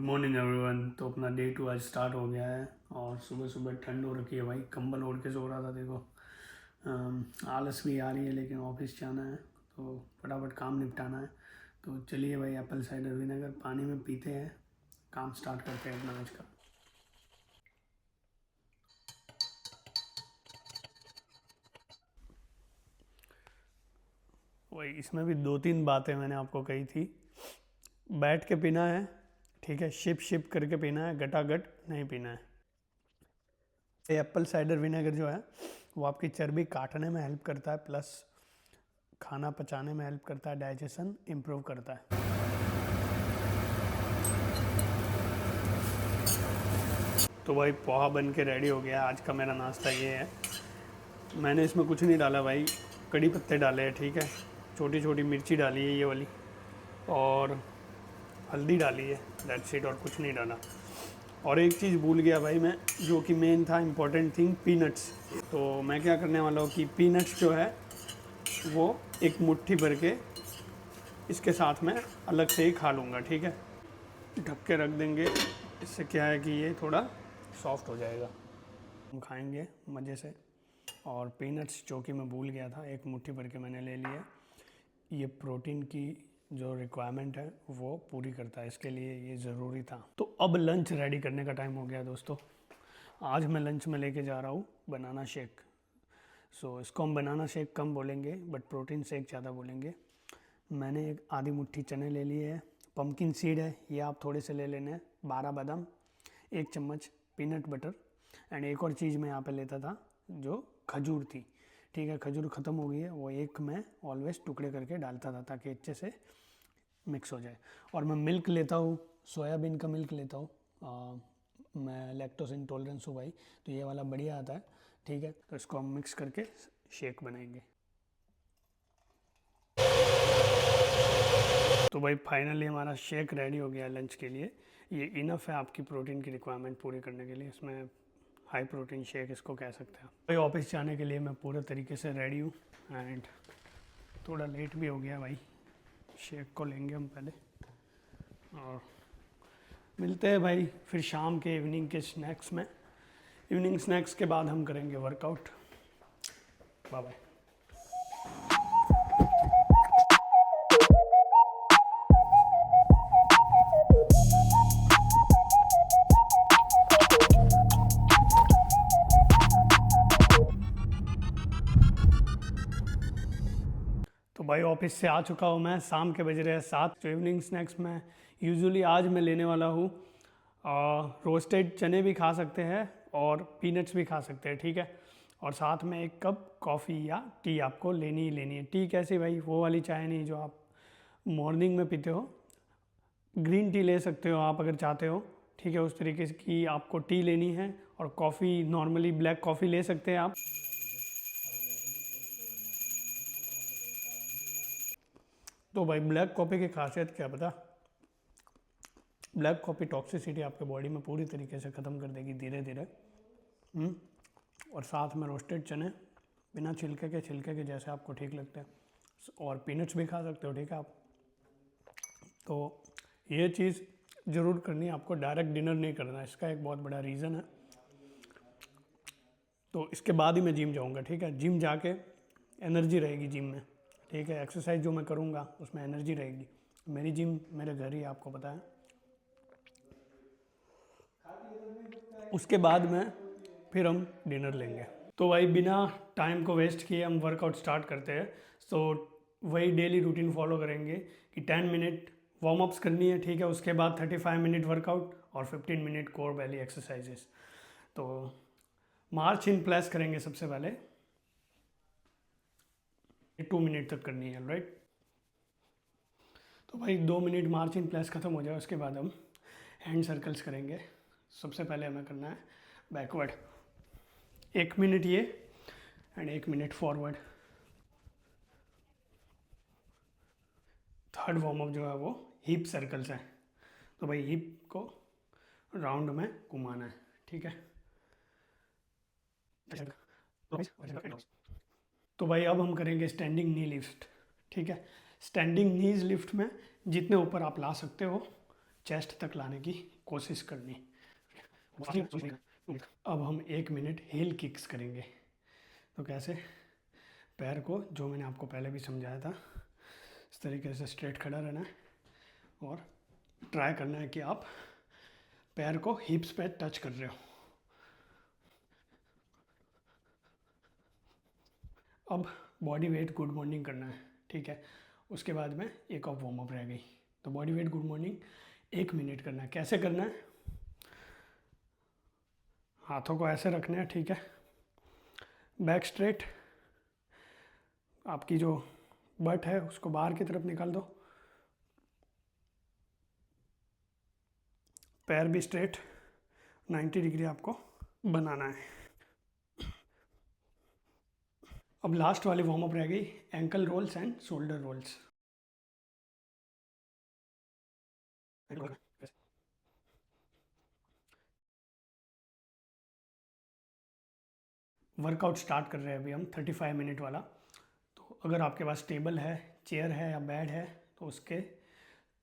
Morning everyone. तो अपना day 2 आज स्टार्ट हो गया है और सुबह सुबह ठंड हो रखी है भाई। कंबल ओढ़ के सो रहा था देखो। आलस भी आ रही है लेकिन ऑफिस जाना है तो फटाफट काम निपटाना है। तो चलिए भाई एप्पल साइडर विनेगर पानी में पीते हैं, काम स्टार्ट करते हैं अपना आज का। वही इसमें भी 2-3 बातें मैंने आपको कही थी। बैठ के पीना है, ठीक है, शिप शिप करके पीना है, गटागट नहीं पीना है। ये एप्पल साइडर विनेगर जो है वो आपकी चर्बी काटने में हेल्प करता है, प्लस खाना पचाने में हेल्प करता है, डाइजेशन इम्प्रूव करता है। तो भाई पोहा बन के रेडी हो गया। आज का मेरा नाश्ता ये है। मैंने इसमें कुछ नहीं डाला भाई, कड़ी पत्ते डाले हैं, ठीक है, छोटी छोटी मिर्ची डाली है ये वाली, और हल्दी डाली है, दैट्स इट, और कुछ नहीं डाला। और एक चीज़ भूल गया भाई मैं, जो कि मेन था, इम्पोर्टेंट थिंग, पीनट्स। तो मैं क्या करने वाला हूँ कि पीनट्स जो है वो एक मुट्ठी भर के इसके साथ में अलग से ही खा लूँगा, ठीक है। ढक के रख देंगे, इससे क्या है कि ये थोड़ा सॉफ्ट हो जाएगा, हम खाएंगे मज़े से। और पीनट्स जो कि मैं भूल गया था, एक मुट्ठी भर के मैंने ले लिया। ये प्रोटीन की जो रिक्वायरमेंट है वो पूरी करता है, इसके लिए ये ज़रूरी था। तो अब लंच रेडी करने का टाइम हो गया दोस्तों। आज मैं लंच में लेके जा रहा हूँ बनाना शेक। इसको हम बनाना शेक कम बोलेंगे बट प्रोटीन शेक ज़्यादा बोलेंगे। मैंने एक आधी मुट्ठी चने ले लिए है, पम्पकिन सीड है, ये आप थोड़े से ले लेने हैं, 12 बादाम, 1 चम्मच पीनट बटर, एंड एक और चीज़ मैं यहाँ पे लेता था जो खजूर थी, ठीक है। खजूर ख़त्म हो गई है, वो एक मैं ऑलवेज टुकड़े करके डालता था ताकि अच्छे से मिक्स हो जाए। और मैं मिल्क लेता हूँ, सोयाबीन का मिल्क लेता हूँ। मैं लैक्टोज इंटॉलरेंस हूँ भाई, तो ये वाला बढ़िया आता है, ठीक है। तो इसको हम मिक्स करके शेक बनाएंगे। तो भाई फाइनली हमारा शेक रेडी हो गया लंच के लिए। ये इनफ है आपकी प्रोटीन की रिक्वायरमेंट पूरी करने के लिए। इसमें हाई प्रोटीन शेक इसको कह सकते हैं। भाई ऑफिस जाने के लिए मैं पूरे तरीके से रेडी हूँ एंड थोड़ा लेट भी हो गया भाई। शेक को लेंगे हम पहले और मिलते हैं भाई फिर शाम के इवनिंग के स्नैक्स में। इवनिंग स्नैक्स के बाद हम करेंगे वर्कआउट। Bye bye. तो भाई ऑफिस से आ चुका हूँ मैं, शाम के बज रहे हैं 7। तो इवनिंग स्नैक्स में यूजुअली आज मैं लेने वाला हूँ रोस्टेड चने भी खा सकते हैं और पीनट्स भी खा सकते हैं, ठीक है। और साथ में 1 कप कॉफ़ी या टी आपको लेनी ही लेनी है। टी कैसी भाई, वो वाली चाय नहीं जो आप मॉर्निंग में पीते हो, ग्रीन टी ले सकते हो आप अगर चाहते हो, ठीक है। उस तरीके की आपको टी लेनी है। और कॉफ़ी नॉर्मली ब्लैक कॉफ़ी ले सकते हैं आप। तो भाई ब्लैक कॉफ़ी की खासियत क्या पता, ब्लैक कॉफ़ी टॉक्सिसिटी आपके बॉडी में पूरी तरीके से ख़त्म कर देगी धीरे धीरे। और साथ में रोस्टेड चने बिना छिलके के जैसे आपको ठीक लगते हैं, और पीनट्स भी खा सकते हो, ठीक है आप। तो ये चीज़ ज़रूर करनी है आपको, डायरेक्ट डिनर नहीं करना, इसका एक बहुत बड़ा रीज़न है। तो इसके बाद ही मैं जिम जाऊँगा, ठीक है। जिम जाके एनर्जी रहेगी जिम में, ठीक है। एक्सरसाइज जो मैं करूँगा उसमें एनर्जी रहेगी। मेरी जिम मेरे घर ही, आपको पता है। उसके बाद में फिर हम डिनर लेंगे। तो भाई बिना टाइम को वेस्ट किए हम वर्कआउट स्टार्ट करते हैं। तो वही डेली रूटीन फॉलो करेंगे कि 10 मिनट वार्म अप्स करनी है, ठीक है। उसके बाद 35 मिनट वर्कआउट और 15 मिनट कोर बैली एक्सरसाइजेस। तो मार्च इन प्लेस करेंगे सबसे पहले, 2 मिनट तक करनी है, राइट। तो भाई 2 मिनट मार्च इन प्लेस ख़त्म हो जाए उसके बाद हम हैंड सर्कल्स करेंगे। सबसे पहले हमें करना है बैकवर्ड, 1 मिनट ये and 1 minute forward. Third warm up जो है वो हिप सर्कल्स है। तो भाई हिप को राउंड में घुमाना है, ठीक है। तो भाई अब हम करेंगे स्टैंडिंग नी लिफ्ट, ठीक है। स्टैंडिंग नीज लिफ्ट में जितने ऊपर आप ला सकते हो चेस्ट तक लाने की कोशिश करनी। अब हम 1 मिनट हील किक्स करेंगे। तो कैसे, पैर को जो मैंने आपको पहले भी समझाया था इस तरीके से स्ट्रेट खड़ा रहना है और ट्राई करना है कि आप पैर को हिप्स पे टच कर रहे हो। अब बॉडी वेट गुड मॉर्निंग करना है, ठीक है। उसके बाद में एक और वार्म अप रह गई। तो body weight good morning 1 minute करना है। कैसे करना है, हाथों को ऐसे रखने हैं, ठीक है। बैक स्ट्रेट, आपकी जो बट है उसको बाहर की तरफ निकाल दो। पैर भी स्ट्रेट 90 डिग्री आपको बनाना है। अब लास्ट वाली वार्म अप रह गई, ankle rolls and shoulder rolls. Workout start कर रहे हैं अभी हम 35 मिनट वाला। तो अगर आपके पास टेबल है, चेयर है या बेड है तो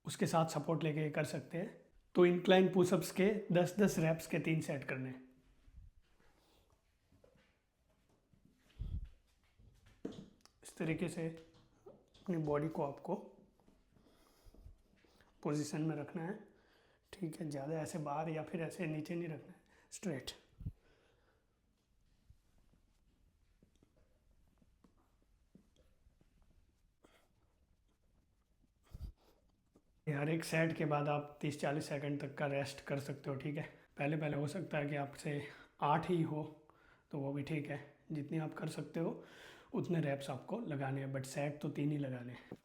उसके साथ सपोर्ट लेके कर सकते हैं। तो इंक्लाइन पुशअप्स के 10-10 रैप्स के 3 सेट करने। इस तरीके से अपनी बॉडी को आपको पोजीशन में रखना है, ठीक है। ज़्यादा ऐसे बाहर या फिर ऐसे नीचे नहीं रखना है, स्ट्रेट। हर एक सेट के बाद आप 30-40 सेकंड तक का रेस्ट कर सकते हो, ठीक है। पहले पहले हो सकता है कि आपसे 8 ही हो तो वो भी ठीक है। जितनी आप कर सकते हो उतने रैप्स आपको लगाने हैं, बट सेट तो 3 ही लगाने हैं।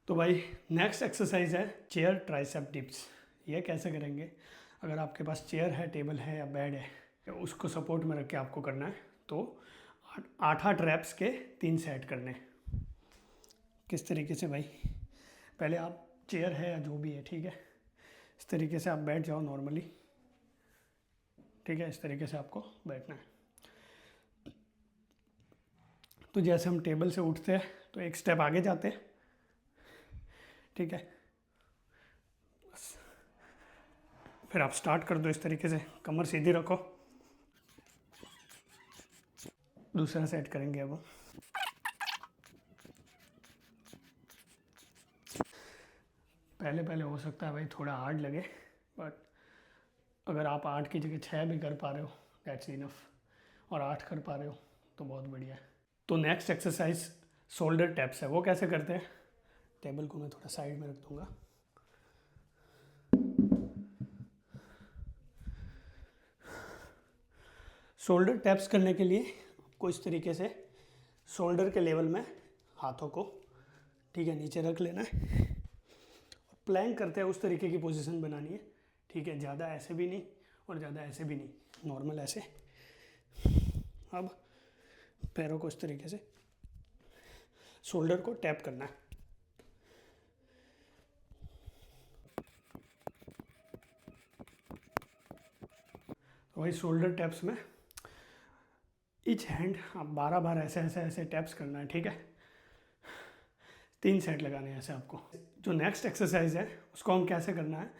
तो भाई नेक्स्ट एक्सरसाइज है चेयर ट्राइसेप डिप्स। ये कैसे करेंगे, अगर आपके पास चेयर है, टेबल है या बेड है, उसको सपोर्ट में रख के आपको करना है। तो 8-8 रैप्स के 3 सेट करने। किस तरीके से भाई, पहले आप चेयर है या जो भी है, ठीक है, इस तरीके से आप बैठ जाओ नॉर्मली, ठीक है। इस तरीके से आपको बैठना है। तो जैसे हम टेबल से उठते हैं तो एक स्टेप आगे जाते हैं, ठीक है। बस फिर आप स्टार्ट कर दो इस तरीके से, कमर सीधी रखो। दूसरा सेट करेंगे अब। पहले पहले हो सकता है भाई थोड़ा हार्ड लगे, बट अगर आप 8 की जगह 6 भी कर पा रहे हो दैट्स इनफ, और 8 कर पा रहे हो तो बहुत बढ़िया है। तो नेक्स्ट एक्सरसाइज शोल्डर टैप्स है। वो कैसे करते हैं, टेबल को मैं थोड़ा साइड में रख दूंगा। शोल्डर टैप्स करने के लिए आपको इस तरीके से शोल्डर के लेवल में हाथों को, ठीक है, नीचे रख लेना है। प्लैंक करते हैं उस तरीके की पोजीशन बनानी है, ठीक है। ज़्यादा ऐसे भी नहीं और ज़्यादा ऐसे भी नहीं, नॉर्मल ऐसे। अब पैरों को इस तरीके से शोल्डर को टैप करना है। वही शोल्डर टैप्स में ईच हैंड आप 12 बार ऐसे ऐसे ऐसे टैप्स करना है, ठीक है। 3 सेट लगाने हैं ऐसे आपको। जो नेक्स्ट एक्सरसाइज है उसको हम कैसे करना है,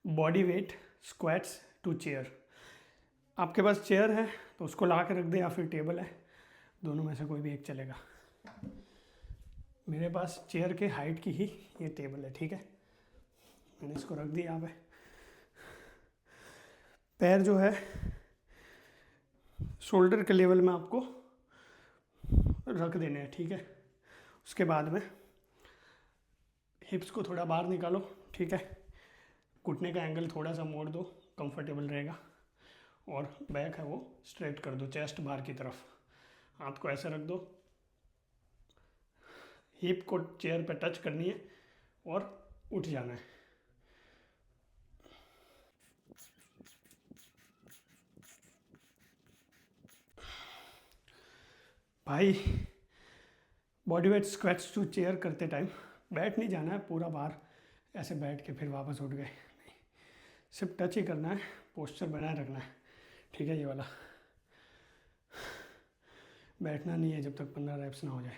body weight squats to chair. आपके पास चेयर है तो उसको ला के रख दे, या फिर टेबल है, दोनों में से कोई भी एक चलेगा। मेरे पास चेयर के हाइट की ही ये टेबल है, ठीक है। मैंने इसको रख दिया यहाँ पे। पैर जो है शोल्डर के लेवल में आपको रख देने हैं, ठीक है। उसके बाद में हिप्स को थोड़ा बाहर निकालो, ठीक है। घुटने का एंगल थोड़ा सा मोड़ दो, कंफर्टेबल रहेगा। और बैक है वो स्ट्रेट कर दो, चेस्ट बाहर की तरफ। हाथ को ऐसे रख दो, हिप को चेयर पे टच करनी है और उठ जाना है। भाई body weight squats to chair करते टाइम बैठ नहीं जाना है पूरा बाहर ऐसे बैठ के फिर वापस उठ गए, नहीं, सिर्फ टच ही करना है, पोस्चर बनाए रखना है, ठीक है। ये वाला बैठना नहीं है जब तक 15 रेप्स ना हो जाए।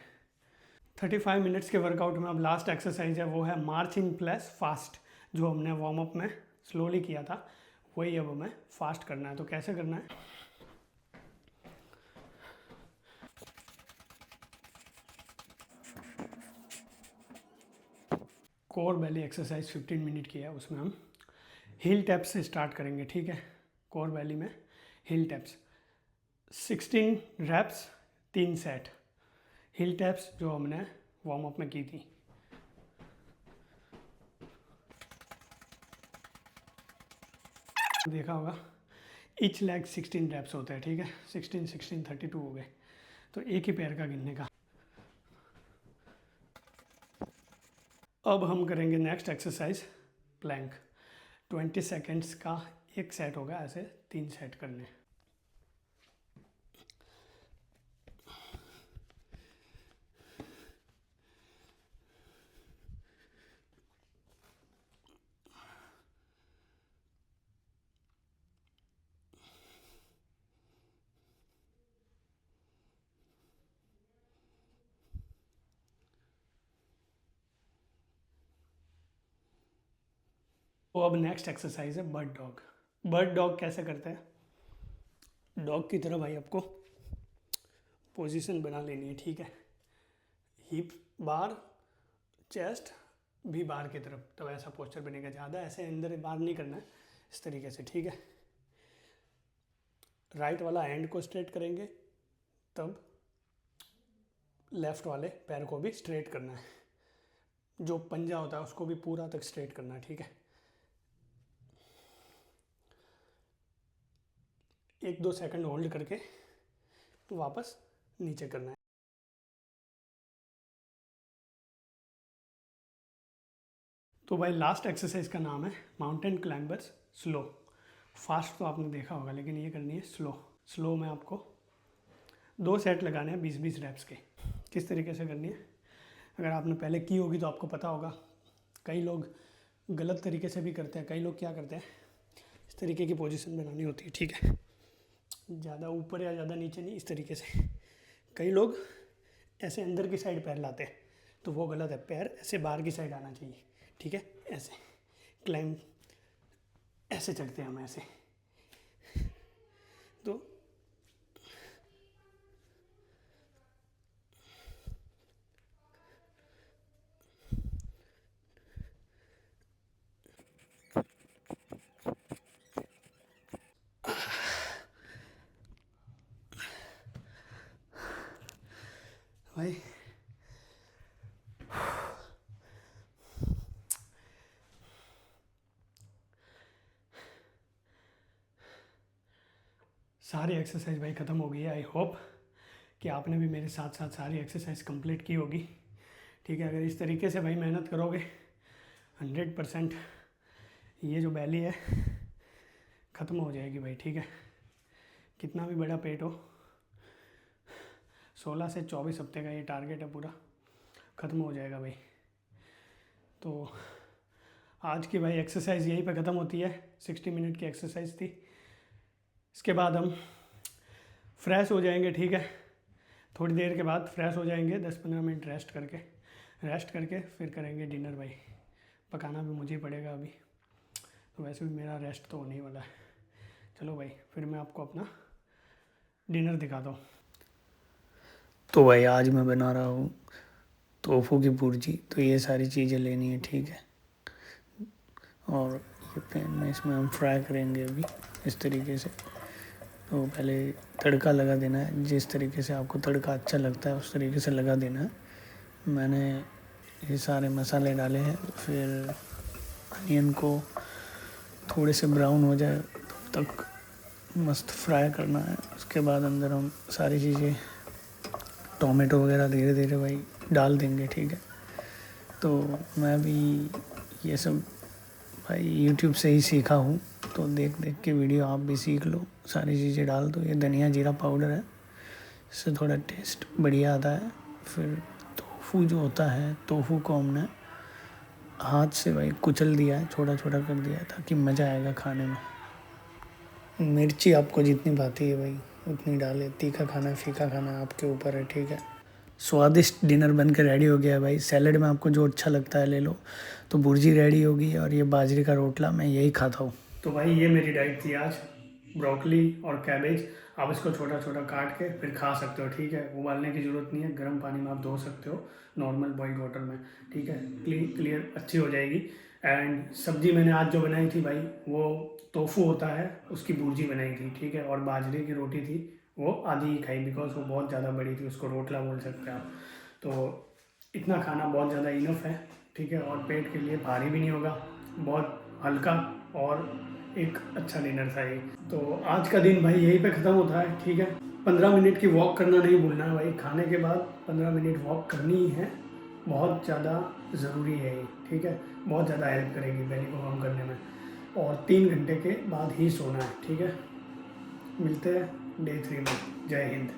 35 मिनट्स के वर्कआउट में अब लास्ट एक्सरसाइज है, वो है मार्चिंग प्लस फास्ट। जो हमने वार्म अप में स्लोली किया था वही अब हमें फास्ट करना है। तो कैसे करना है, कोर बेली एक्सरसाइज 15 मिनट की है, उसमें हम हिल टैप्स से स्टार्ट करेंगे। ठीक है, कोर बेली में हिल टैप्स 16 रैप्स 3 सेट हिल टैप्स जो हमने वार्म अप में की थी। देखा होगा ईच लेग 16 रैप्स होते हैं। ठीक है, 16 16 32 हो गए, तो एक ही पैर का गिनने का। अब हम करेंगे नेक्स्ट एक्सरसाइज प्लैंक। 20 सेकेंड्स का एक सेट होगा, ऐसे 3 सेट करने। तो अब नेक्स्ट एक्सरसाइज है बर्ड डॉग। बर्ड डॉग कैसे करते हैं, डॉग की तरह भाई आपको पोजीशन बना लेनी है। ठीक है, हिप बार, चेस्ट भी बार की तरफ, तो ऐसा पोस्चर बनेगा। ज़्यादा ऐसे अंदर बार नहीं करना है, इस तरीके से। ठीक है, राइट वाला हैंड को स्ट्रेट करेंगे, तब लेफ्ट वाले पैर को भी स्ट्रेट करना है। जो पंजा होता है उसको भी पूरा तक स्ट्रेट करना है। ठीक है, 1-2 सेकंड होल्ड करके वापस नीचे करना है। तो भाई लास्ट एक्सरसाइज का नाम है माउंटेन क्लाइंबर्स स्लो। फास्ट तो आपने देखा होगा, लेकिन ये करनी है स्लो। स्लो में आपको 2 सेट लगाने हैं 20-20 रैप्स के। किस तरीके से करनी है, अगर आपने पहले की होगी तो आपको पता होगा। कई लोग गलत तरीके से भी करते हैं। कई लोग क्या करते हैं, इस तरीके की पोजीशन बनानी होती है। ठीक है, ज़्यादा ऊपर या ज़्यादा नीचे नहीं, इस तरीके से। कई लोग ऐसे अंदर की साइड पैर लाते हैं, तो वो गलत है। पैर ऐसे बाहर की साइड आना चाहिए। ठीक है, ऐसे क्लाइंब, ऐसे चढ़ते हैं हम ऐसे। तो भाई सारी एक्सरसाइज भाई ख़त्म हो गई है। आई होप कि आपने भी मेरे साथ साथ सारी एक्सरसाइज कंप्लीट की होगी। ठीक है, अगर इस तरीके से भाई मेहनत करोगे 100% ये जो बैली है ख़त्म हो जाएगी भाई। ठीक है, कितना भी बड़ा पेट हो, 16 से 24 हफ्ते का ये टारगेट है, पूरा ख़त्म हो जाएगा भाई। तो आज की भाई एक्सरसाइज यहीं पे ख़त्म होती है। 60 मिनट की एक्सरसाइज थी। इसके बाद हम फ्रेश हो जाएंगे। ठीक है, थोड़ी देर के बाद फ्रेश हो जाएंगे, 10-15 मिनट रेस्ट करके फिर करेंगे डिनर भाई। पकाना भी मुझे ही पड़ेगा अभी, तो वैसे भी मेरा रेस्ट तो होने ही वाला है। चलो भाई, फिर मैं आपको अपना डिनर दिखाता हूँ। तो भाई आज मैं बना रहा हूँ टोफू की भुर्जी। तो ये सारी चीज़ें लेनी है। ठीक है, और ये पैन में इसमें हम फ्राई करेंगे अभी इस तरीके से। तो पहले तड़का लगा देना है, जिस तरीके से आपको तड़का अच्छा लगता है उस तरीके से लगा देना है। मैंने ये सारे मसाले डाले हैं। फिर अनियन को थोड़े से ब्राउन हो जाए तब तक मस्त फ्राई करना है। उसके बाद अंदर हम सारी चीज़ें टोमेटो वगैरह धीरे धीरे भाई डाल देंगे। ठीक है, तो मैं भी ये सब भाई यूट्यूब से ही सीखा हूँ, तो देख देख के वीडियो आप भी सीख लो, सारी चीज़ें डाल दो। ये धनिया जीरा पाउडर है, इससे थोड़ा टेस्ट बढ़िया आता है। फिर टोफू जो होता है, टोफू को हमने हाथ से भाई कुचल दिया है, छोटा छोटा कर दिया है, ताकि मज़ा आएगा खाने में। मिर्ची आपको जितनी भाती है भाई उतनी डाले, तीखा खाना है फीका खाना है आपके ऊपर है, ठीक है। स्वादिष्ट डिनर बन के रेडी हो गया है भाई। सैलेड में आपको जो अच्छा लगता है ले लो। तो भुर्जी रेडी होगी और ये बाजरे का रोटला, मैं यही खाता हूँ। तो भाई ये मेरी डाइट थी आज, ब्रोकली और कैबेज। आप इसको छोटा छोटा काट के फिर खा सकते हो, ठीक है। उबालने की ज़रूरत नहीं है, गर्म पानी में आप धो सकते हो नॉर्मल बॉइल्ड वाटर में, ठीक है। क्लियर अच्छी हो जाएगी। एंड सब्जी मैंने आज जो बनाई थी भाई, वो टोफू होता है उसकी भुर्जी बनाई थी, ठीक है। और बाजरे की रोटी थी, वो आधी ही खाई बिकॉज वो बहुत ज़्यादा बड़ी थी, उसको रोटला बोल सकते हैं आप। तो इतना खाना बहुत ज़्यादा इनफ है, ठीक है। और पेट के लिए भारी भी नहीं होगा, बहुत हल्का और एक अच्छा डिनर था ये। तो आज का दिन भाई यहीं पे ख़त्म होता है, ठीक है। 15 मिनट की वॉक करना नहीं भूलना है भाई, खाने के बाद 15 मिनट वॉक करनी ही है, बहुत ज़्यादा ज़रूरी है ये, ठीक है। बहुत ज़्यादा हेल्प करेगी बेली को कम करने में। और 3 घंटे के बाद ही सोना है, ठीक है। मिलते हैं डे 3 में। जय हिंद।